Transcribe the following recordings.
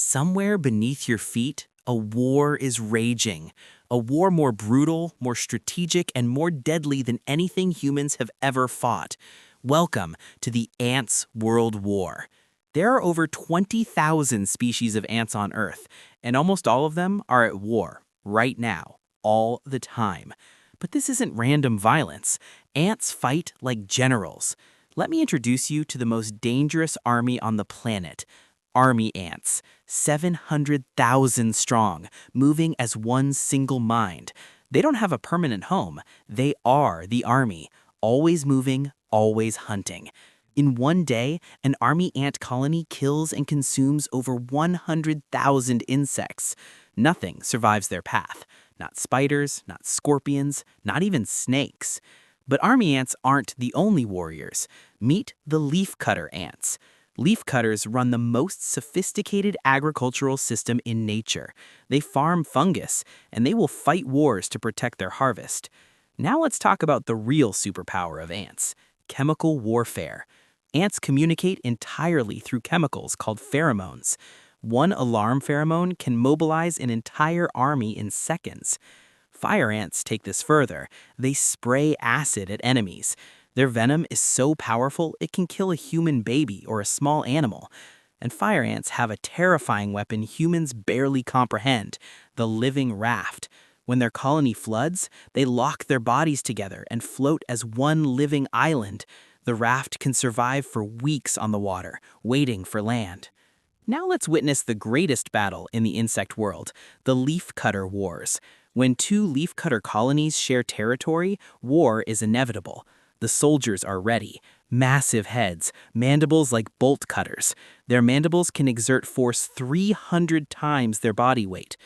Somewhere beneath your feet, a war is raging. A war more brutal, more strategic, and more deadly than anything humans have ever fought. Welcome to the Ants' World War. There are over 20,000 species of ants on Earth, and almost all of them are at war, right now, all the time. But this isn't random violence. Ants fight like generals. Let me introduce you to the most dangerous army on the planet. Army ants, 700,000 strong, moving as one single mind. They don't have a permanent home. They are the army, always moving, always hunting. In one day, an army ant colony kills and consumes over 100,000 insects. Nothing survives their path. Not spiders, not scorpions, not even snakes. But army ants aren't the only warriors. Meet the leafcutter ants. Leafcutters run the most sophisticated agricultural system in nature. They farm fungus, and they will fight wars to protect their harvest. Now let's talk about the real superpower of ants: chemical warfare. Ants communicate entirely through chemicals called pheromones. One alarm pheromone can mobilize an entire army in seconds. Fire ants take this further. They spray acid at enemies. Their venom is so powerful it can kill a human baby or a small animal. And fire ants have a terrifying weapon humans barely comprehend: the living raft. When their colony floods, they lock their bodies together and float as one living island. The raft can survive for weeks on the water, waiting for land. Now let's witness the greatest battle in the insect world: the leafcutter wars. When two leafcutter colonies share territory, war is inevitable. The soldiers are ready. Massive heads, mandibles like bolt cutters. Their mandibles can exert force 300 times their body weight.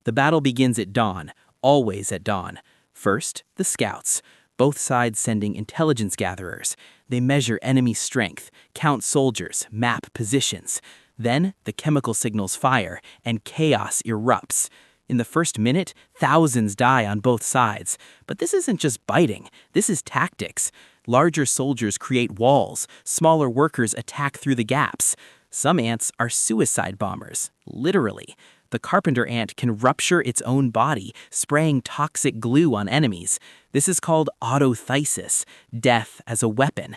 The battle begins at dawn, always at dawn. First, the scouts, both sides sending intelligence gatherers. They measure enemy strength, count soldiers, map positions. Then, the chemical signals fire, and chaos erupts. In the first minute, thousands die on both sides. But this isn't just biting, this is tactics. Larger soldiers create walls, smaller workers attack through the gaps. Some ants are suicide bombers, literally. The carpenter ant can rupture its own body, spraying toxic glue on enemies. This is called autothysis, death as a weapon.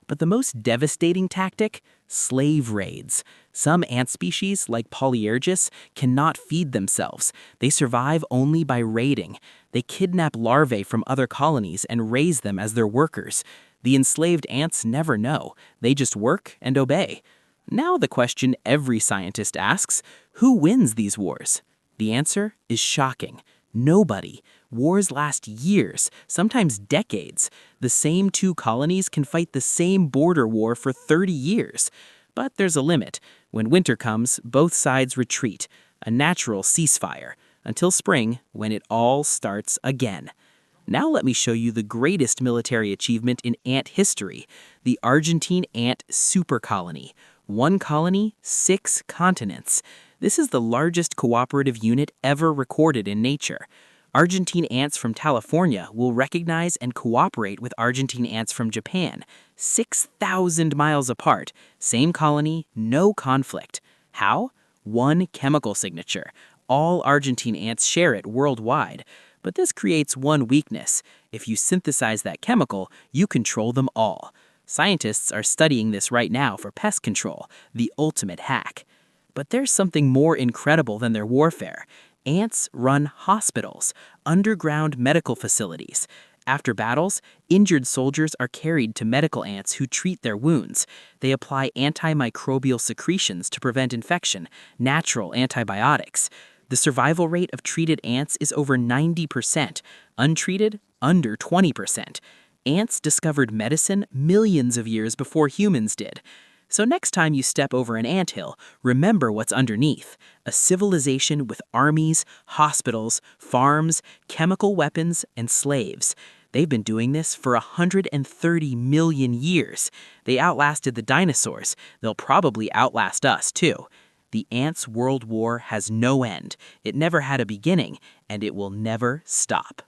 But the most devastating tactic? Slave raids. Some ant species, like Polyergus, cannot feed themselves. They survive only by raiding. They kidnap larvae from other colonies and raise them as their workers. The enslaved ants never know. They just work and obey. Now the question every scientist asks: who wins these wars? The answer is shocking. Nobody. Wars last years, sometimes decades. The same two colonies can fight the same border war for 30 years. But there's a limit. When winter comes, both sides retreat. A natural ceasefire. Until spring, when it all starts again. Now let me show you the greatest military achievement in ant history: the Argentine ant supercolony. One colony, 6 continents. This is the largest cooperative unit ever recorded in nature. Argentine ants from California will recognize and cooperate with Argentine ants from Japan, 6,000 miles apart. Same colony, no conflict. How? One chemical signature. All Argentine ants share it worldwide. But this creates one weakness: if you synthesize that chemical, you control them all. Scientists are studying this right now for pest control, the ultimate hack. But there's something more incredible than their warfare. Ants run hospitals, underground medical facilities. After battles, injured soldiers are carried to medical ants who treat their wounds. They apply antimicrobial secretions to prevent infection, natural antibiotics. The survival rate of treated ants is over 90%, untreated, under 20%. Ants discovered medicine millions of years before humans did. So next time you step over an anthill, remember what's underneath: a civilization with armies, hospitals, farms, chemical weapons, and slaves. They've been doing this for 130 million years. They outlasted the dinosaurs. They'll probably outlast us, too. The ants' world war has no end. It never had a beginning, and it will never stop.